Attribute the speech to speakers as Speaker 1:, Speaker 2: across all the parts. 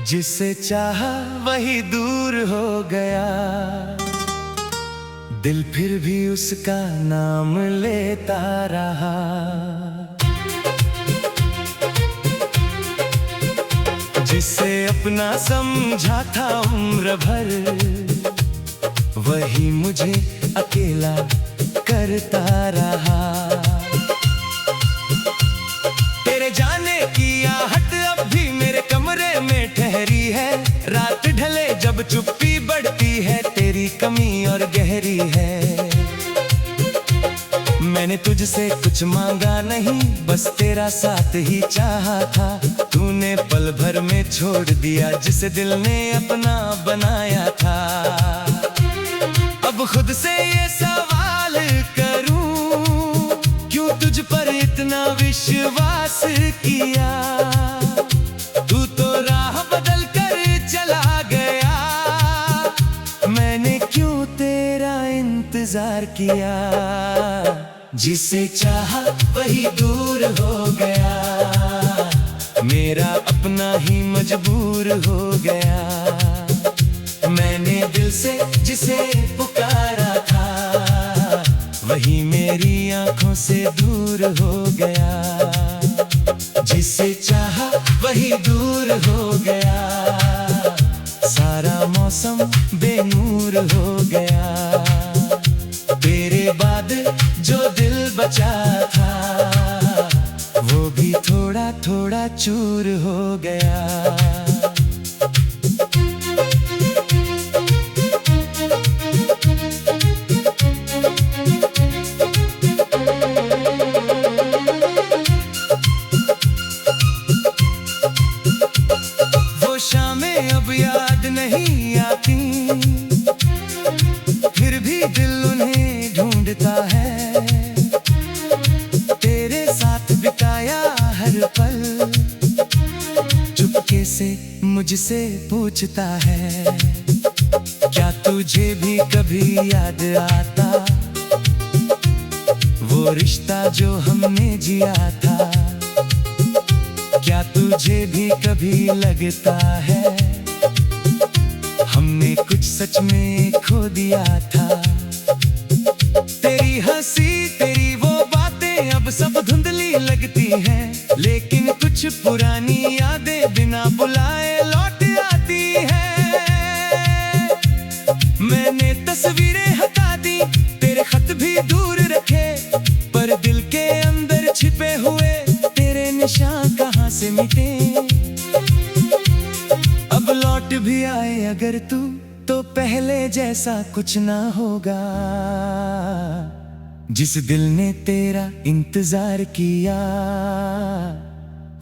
Speaker 1: जिसे चाहा वही दूर हो गया, दिल फिर भी उसका नाम लेता रहा। जिसे अपना समझा था उम्र भर, वही मुझे अकेला करता रहा। तेरे जाने की आहट अब भी मेरे कमरे में ठहरी है। रात ढले जब चुप्पी बढ़ती है, तेरी कमी और गहरी है। मैंने तुझसे कुछ मांगा नहीं, बस तेरा साथ ही चाहा था। तूने पल भर में छोड़ दिया जिसे दिल ने अपना बनाया था। अब खुद से ये सवाल करूं, क्यों तुझ पर इतना विश्वास किया। तू तो राह बदल कर चला गया, मैंने क्यों तेरा इंतजार किया। जिसे चाहा वही दूर हो गया, मेरा अपना ही मजबूर हो गया। मैंने दिल से जिसे पुकारा था, वही मेरी आंखों से दूर हो गया। जिसे चाहा वही दूर हो गया, सारा मौसम बेनूर हो गया। तेरे बाद जो दिल बचा था, वो भी थोड़ा थोड़ा चूर हो गया। वो शामें अब याद नहीं आती, फिर भी दिल उन्हें ढूंढता है। तेरे साथ बिताया हर पल, चुपके से मुझसे पूछता है, क्या तुझे भी कभी याद आता वो रिश्ता जो हमने जिया था। क्या तुझे भी कभी लगता है हमने कुछ सच में खो दिया था। तेरी हंसी तेरी वो बातें अब सब धुंधली लगती हैं, लेकिन कुछ पुरानी यादें बिना बुलाए लौट आती हैं। मैंने तस्वीरें हटा दी, तेरे खत भी दूर रखे, पर दिल के अंदर छिपे हुए तेरे निशान कहाँ से मिटे। अब लौट भी आए अगर तू, तो पहले जैसा कुछ ना होगा। जिस दिल ने तेरा इंतजार किया,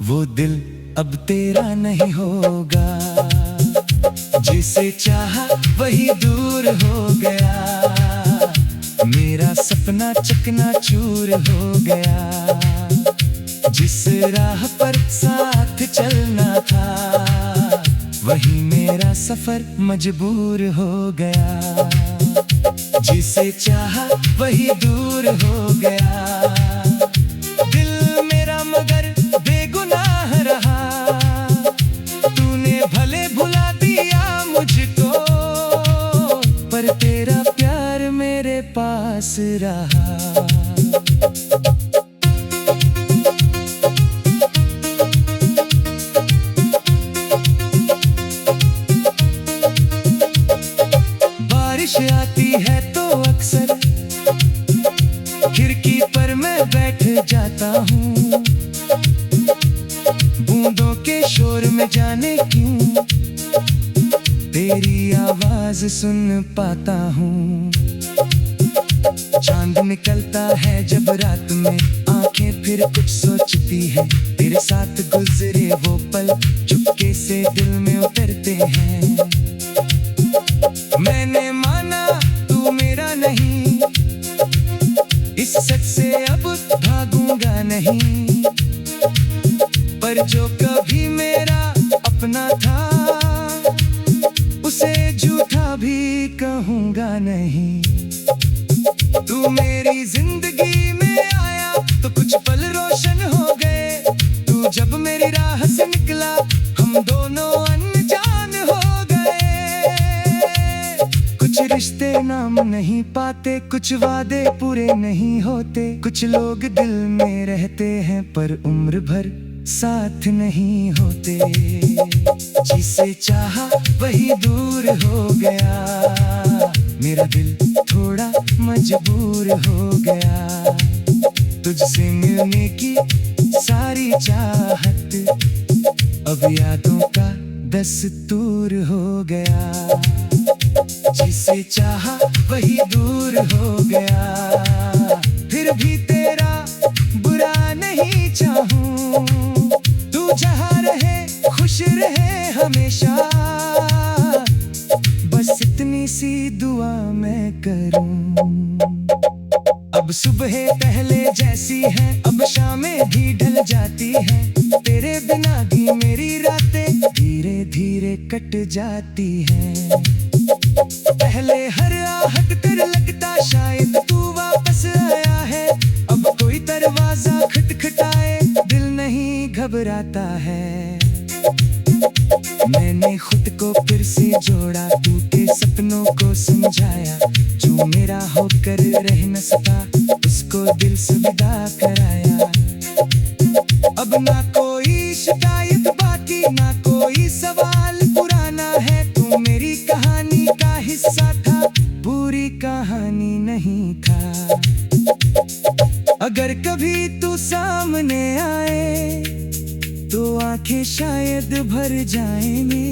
Speaker 1: वो दिल अब तेरा नहीं होगा। जिसे चाहा वही दूर हो गया, मेरा सपना चकनाचूर हो गया। जिस राह पर साथ चलना था, वही मेरा सफर मजबूर हो गया। जिसे चाहा वही दूर हो गया, दिल मेरा मगर बेगुनाह रहा। तूने भले भुला दिया मुझको, पर तेरा प्यार मेरे पास रहा। बारिश आती है तो अक्सर खिड़की पर मैं बैठ जाता हूँ। बूंदों के शोर में जाने क्यों तेरी आवाज सुन पाता हूँ। चांद निकलता है जब रात में, आंखें फिर कुछ सोचती है। तेरे साथ गुजरे वो पल चुपके से दिल में उतरते हैं। मैंने माना तू मेरा नहीं, इस सच से अब भागूंगा नहीं। पर जो कभी मेरा अपना था, उसे झूठा भी कहूंगा नहीं। तू मेरी जिंदगी में आया तो कुछ पल रोशन हो गए। तू जब मेरी राह से निकला, हम दोनों अनजान तेरे नाम नहीं पाते, कुछ वादे पूरे नहीं होते, कुछ लोग दिल में रहते हैं पर उम्र भर साथ नहीं होते। जिसे चाहा वही दूर हो गया, मेरा दिल थोड़ा मजबूर हो गया। तुझसे मिलने की सारी चाहत अब यादों का दस्तूर हो गया। जिसे चाहा वही दूर हो गया, फिर भी तेरा बुरा नहीं चाहूं। तू जहाँ रहे खुश रहे हमेशा, बस इतनी सी दुआ मैं करूं। अब सुबह पहले जैसी है, अब शामें भी ढल जाती है, तेरे बिना भी मेरी रातें धीरे धीरे कट जाती हैं। पहले हर आहट कर लगता शायद तू वापस आया है, अब कोई दरवाजा खटखटाए दिल नहीं घबराता है। मैंने खुद को फिर से जोड़ा, टूटे सपनों को समझाया, जो मेरा होकर रह न सका उसको दिल से विदा कराया। अब ना कोई शिकायत बाकी, ना कोई सवाल पुराना है, तू मेरी कहानी का हिस्सा था, पूरी कहानी नहीं था। अगर कभी तू सामने आए तो आंखें शायद भर जाएंगी।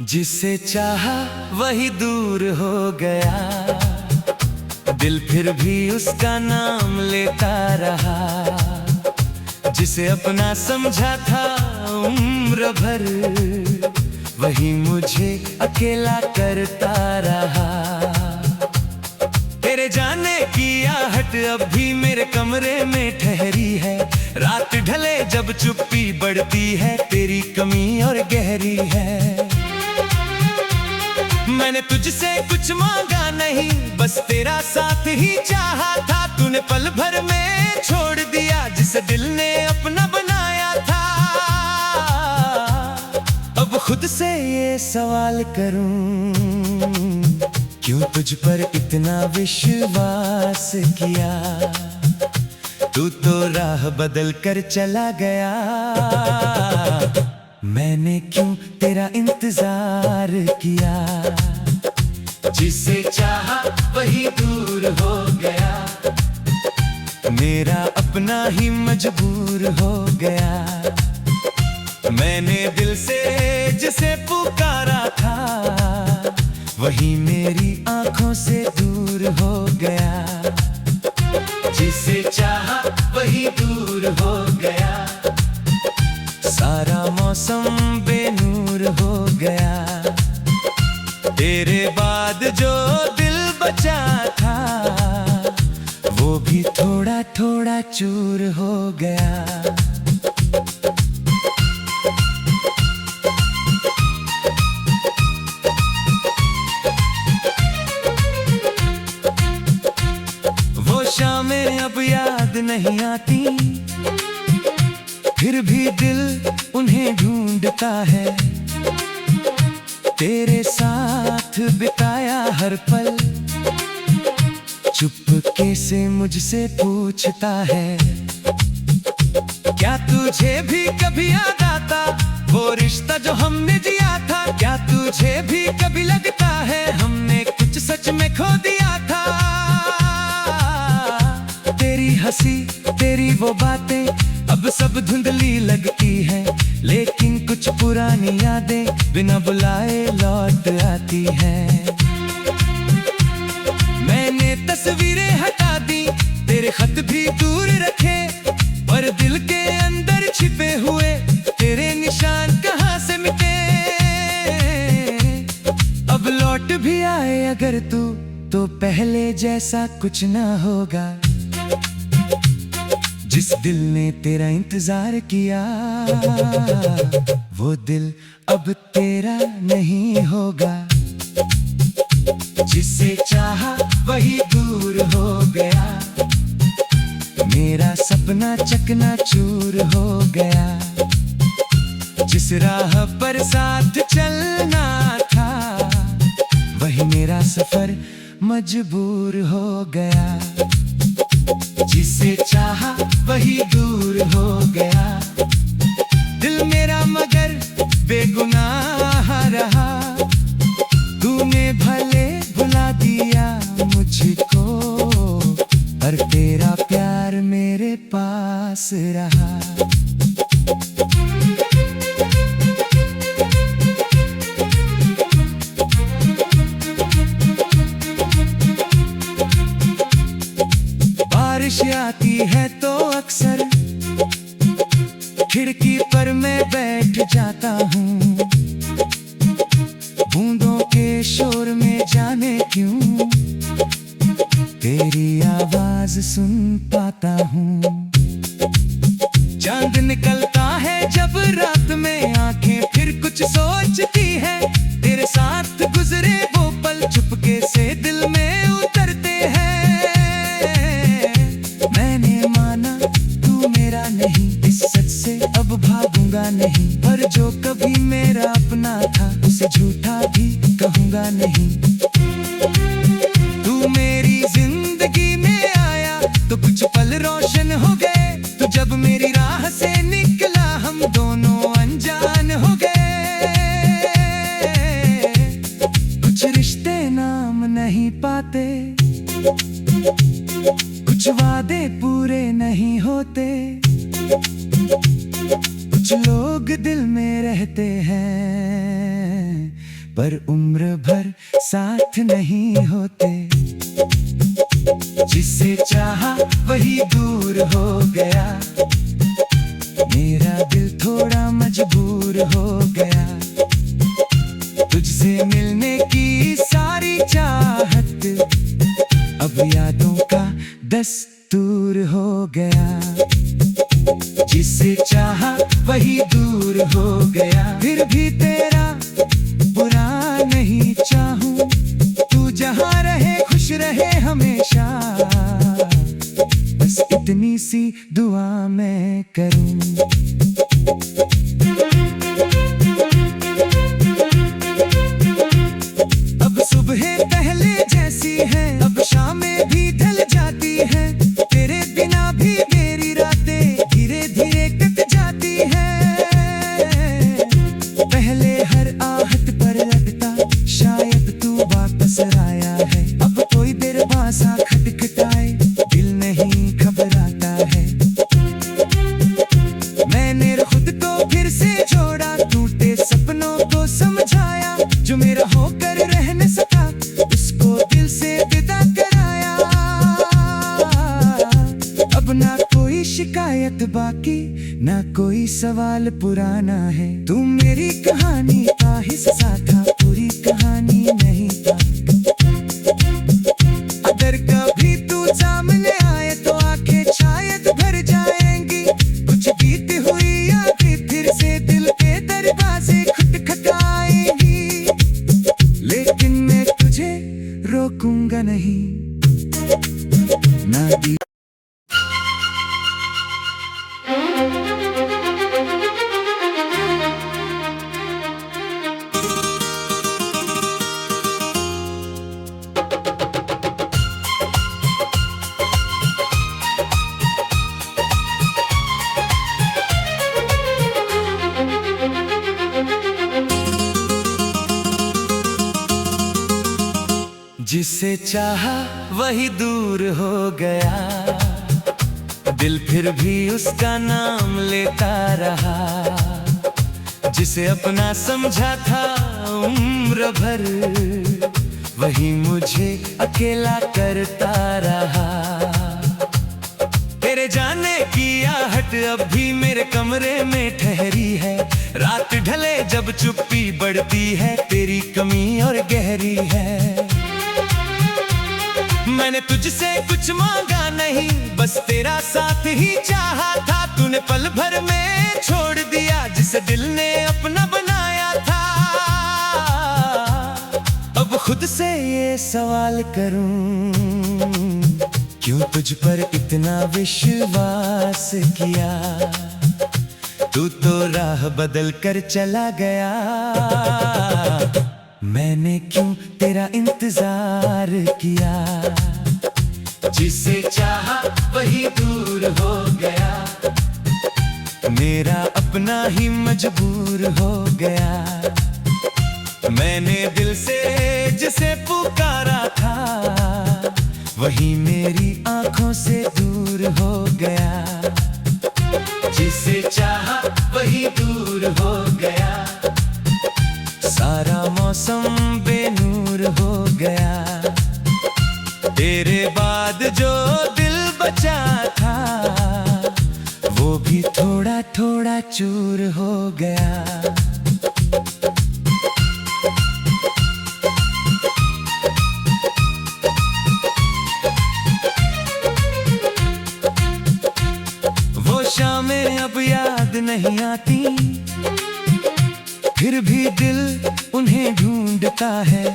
Speaker 1: जिसे चाहा वही दूर हो गया, दिल फिर भी उसका नाम लेता रहा। जिसे अपना समझा था उम्र भर, वही मुझे अकेला करता रहा। तेरे जाने की आहट अब भी मेरे कमरे में ठहरी है, रात ढले जब चुप्पी बढ़ती है, तेरी कमी और गहरी है। मैंने तुझसे कुछ मांगा नहीं, बस तेरा साथ ही चाहा था, तूने पल भर में छोड़ दिया जिसे दिल ने अपना बनाया था। अब खुद से ये सवाल करूं, क्यों तुझ पर इतना विश्वास किया, तू तो राह बदल कर चला गया। मैंने क्यों तेरा इंतजार किया। जिसे चाहा वही दूर हो गया, मेरा अपना ही मजबूर हो गया। मैंने दिल से जिसे पुकारा था, वही मेरी आंखों से दूर हो गया। जिसे चाहा वही दूर हो गया, सारा मौसम बेनूर हो गया। तेरे बाद जो दिल बचा था, वो भी थोड़ा थोड़ा चूर हो गया। वो शामें अब याद नहीं आती, फिर भी दिल उन्हें ढूंढता है। तेरे साथ बिताया हर पल, चुपके से मुझसे पूछता है, क्या तुझे भी कभी याद आता वो रिश्ता जो हमने जिया था। क्या तुझे भी कभी लगता है हमने कुछ सच में खो दिया था। तेरी हंसी तेरी वो बातें अब सब धुंधली लगती है, लेकिन कुछ पुरानी यादें बिना बुलाए लौट आती हैं। मैंने तस्वीरें हटा दी, तेरे खत भी दूर रखे, पर दिल के अंदर छिपे हुए तेरे निशान कहाँ से मिटे। अब लौट भी आए अगर तू, तो पहले जैसा कुछ ना होगा। जिस दिल ने तेरा इंतजार किया वो दिल अब तेरा नहीं होगा। जिसे चाहा वही दूर हो गया, मेरा सपना चकनाचूर हो गया। जिस राह पर साथ चलना था वही मेरा सफर मजबूर हो गया। जिसे चाहा वही दूर हो गया, दिल मेरा मगर बेगुनाह रहा। तूने भले भुला दिया मुझको, पर तेरा प्यार मेरे पास रहा। बारिश आती है तो अक्सर खिड़की पर मैं बैठ जाता हूँ। बूंदों के शोर में जाने क्यों तेरी आवाज सुन पाता हूँ। चांद निकलता है जब रात में आंखें फिर कुछ सोचती है। तेरे साथ गुजरे वो पल चुपके से दिल में उतरते हैं। मैंने माना तू मेरा नहीं, इस सच से अब भागूंगा नहीं। पर जो कभी मेरा अपना था उसे झूठा भी कहूंगा नहीं। तू मेरी जिंदगी में आया तो कुछ पल रोशन हो गए। तू जब मेरी राह से निकला हम दोनों अनजान हो गए। कुछ रिश्ते नाम नहीं पाते, कुछ वादे पूरे नहीं होते। कुछ लोग दिल में रहते हैं पर उम्र भर साथ नहीं होते। जिसे चाहा वही दूर हो गया, मेरा दिल थोड़ा मजबूर हो गया। तुझसे मिलने की सारी चाहत अब यादों का दस्तूर हो गया। जिसे चाहा वही दूर हो गया, फिर भी तेरा बुरा नहीं चाहूं। तू जहां रहे खुश रहे हमेशा, बस इतनी सी दुआ मैं करूं। अब सुबह पहले जैसी है, अब शामें भी ढल जाती है। तेरे बिना भी मेरी रातें धीरे धीरे कट जाती है। पहले हर आहट पर लगता शायद तू वापस आया है। अब कोई देर बांसा खटखटाए दिल नहीं घबराता है। मैंने खुद को फिर से जोड़ा, टूटे सपनों को समझाया। जो मेरा होकर रह न सका उसको दिल से विदा कराया। अब ना कोई शिकायत बाकी, ना कोई सवाल पुराना है। तू मेरी कहानी का हिस्सा था, पूरी कहानी नहीं था। अगर कभी तू सामने आए तो आंखें शायद भर जाएंगी। कुछ बीती हुई यादें फिर से दिल के दरवाजे खटखटाएंगी। लेकिन मैं तुझे रोकूंगा नहीं ना दी। जिसे चाहा वही दूर हो गया, दिल फिर भी उसका नाम लेता रहा। जिसे अपना समझा था उम्र भर, वही मुझे अकेला करता रहा। तेरे जाने की आहट अब भी मेरे कमरे में ठहरी है। रात ढले जब चुप्पी बढ़ती है, तेरी कमी और गहरी है। मैंने तुझसे कुछ मांगा नहीं, बस तेरा साथ ही चाहा था। तूने पल भर में छोड़ दिया जिसे दिल ने अपना बनाया था। अब खुद से ये सवाल करूं, क्यों तुझ पर इतना विश्वास किया? तू तो राह बदल कर चला गया। मैंने क्यों तेरा इंतजार किया? जिसे चाहा वही दूर हो गया, मेरा अपना ही मजबूर हो गया। मैंने दिल से जिसे पुकारा था, वही मेरी आंखों से दूर हो गया। जिसे चाहा वही दूर हो गया, सारा मौसम बेनूर हो गया। तेरे बाद जो दिल बचा था, वो भी थोड़ा थोड़ा चूर हो गया। वो शामें अब याद नहीं आती, फिर भी दिल उन्हें ढूंढता है।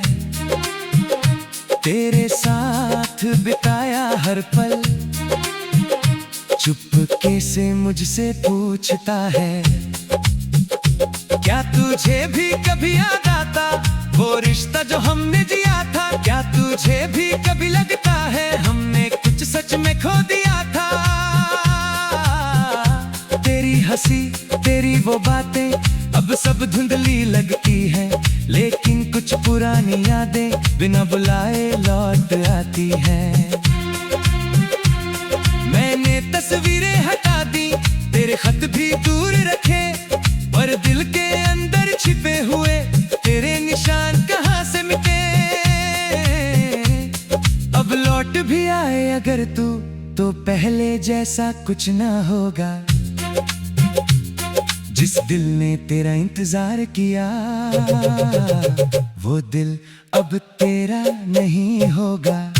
Speaker 1: तेरे साथ बिताया हर पल, चुपके से मुझसे पूछता है, क्या तुझे भी कभी याद आता वो रिश्ता जो हमने जिया था? क्या तुझे भी कभी लगता है हमने कुछ सच में खो दिया था? तेरी हंसी, तेरी वो बातें अब सब धुंधली लगती है, लेकिन कुछ पुरानी यादें बिना बुलाए लौट आती हैं। मैंने तस्वीरें हटा दी, तेरे खत भी दूर रखे, पर दिल के अंदर छिपे हुए तेरे निशान कहाँ से मिटे? अब लौट भी आए अगर तू, तो पहले जैसा कुछ ना होगा। जिस दिल ने तेरा इंतजार किया, वो दिल अब तेरा नहीं होगा।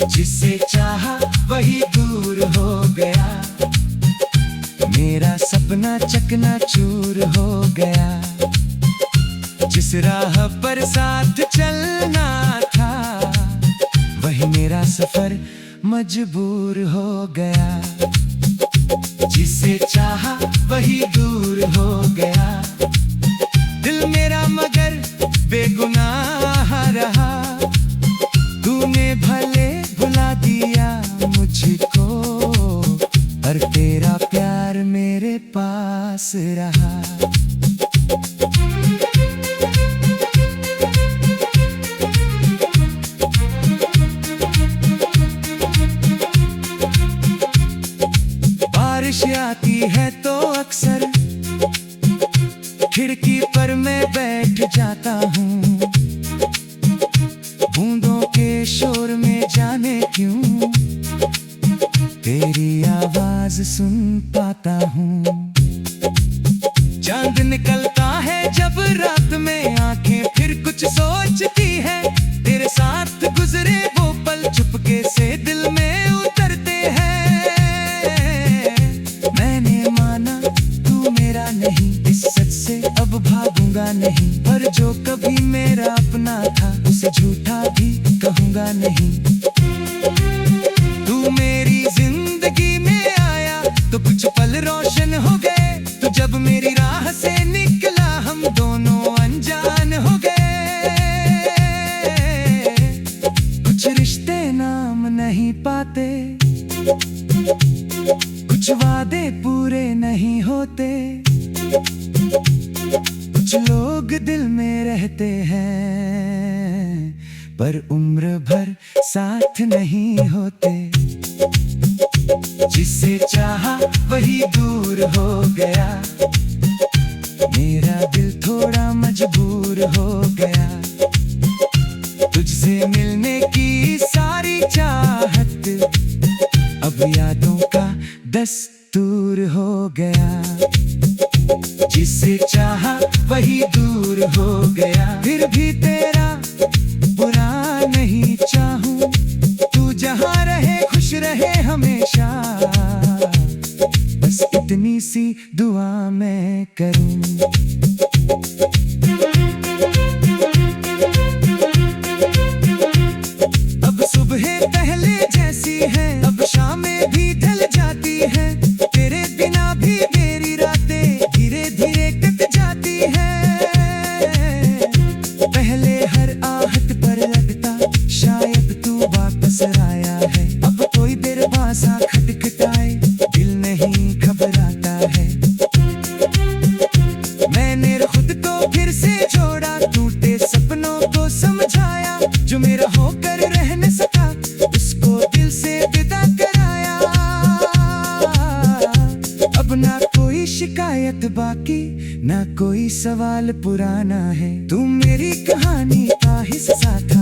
Speaker 1: जिसे चाहा वही दूर हो गया, मेरा सपना चकनाचूर हो गया। जिस राह पर साथ चलना था, वही मेरा सफर मजबूर हो गया। जिसे चाहा वही दूर हो गया, दिल मेरा मगर बेगुनाह रहा। तूने भले भुला दिया मुझको, पर तेरा प्यार मेरे पास रहा। बारिश आती है तो अक्सर खिड़की पर मैं बैठ जाता हूँ, बूंदों के शोर में जाने क्यों तेरी आवाज सुन पाता हूँ। चांद निकलता है जब रात में, आंखें फिर कुछ सोचती है। तेरे साथ गुजरे वो पल चुपके से दिल में उतरते हैं। मैंने माना तू मेरा नहीं, इस सच से अब भागूंगा नहीं, पर जो कभी मेरा अपना था उसे झूठा भी कहूंगा नहीं। तू मेरी जिंदगी में आया तो कुछ पल रोशन हो गए, तो जब मेरी राह से निकला हम दोनों अनजान हो गए। कुछ रिश्ते नाम नहीं पाते, कुछ वादे पूरे नहीं होते, कुछ लोग दिल में रहते हैं पर उम्र भर साथ नहीं होते। जिसे चाहा वही दूर हो गया, मेरा दिल थोड़ा मजबूर हो गया। तुझसे मिलने की सारी चाहत अब यादों का दस्तूर हो गया। जिसे चाहा वही दूर हो गया, फिर भी तेरा बुरा नहीं चाहूं। ना कोई सवाल पुराना है, तू मेरी कहानी का हिस्सा था।